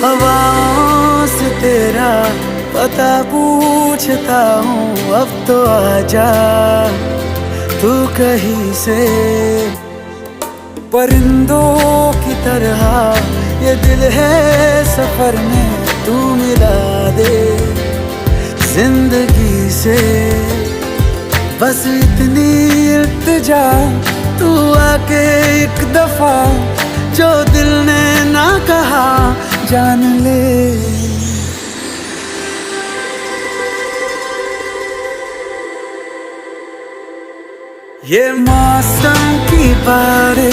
हवाओं से तेरा पता पूछता हूँ, अब तो आजा तू कहीं से। परिंदों की तरह ये दिल है सफर में, तू मिला दे जिंदगी से। बस इतनी इल्तिजा, तू आके एक दफा जो दिल ने ना कहा जान ले। ये मौसम की बारिश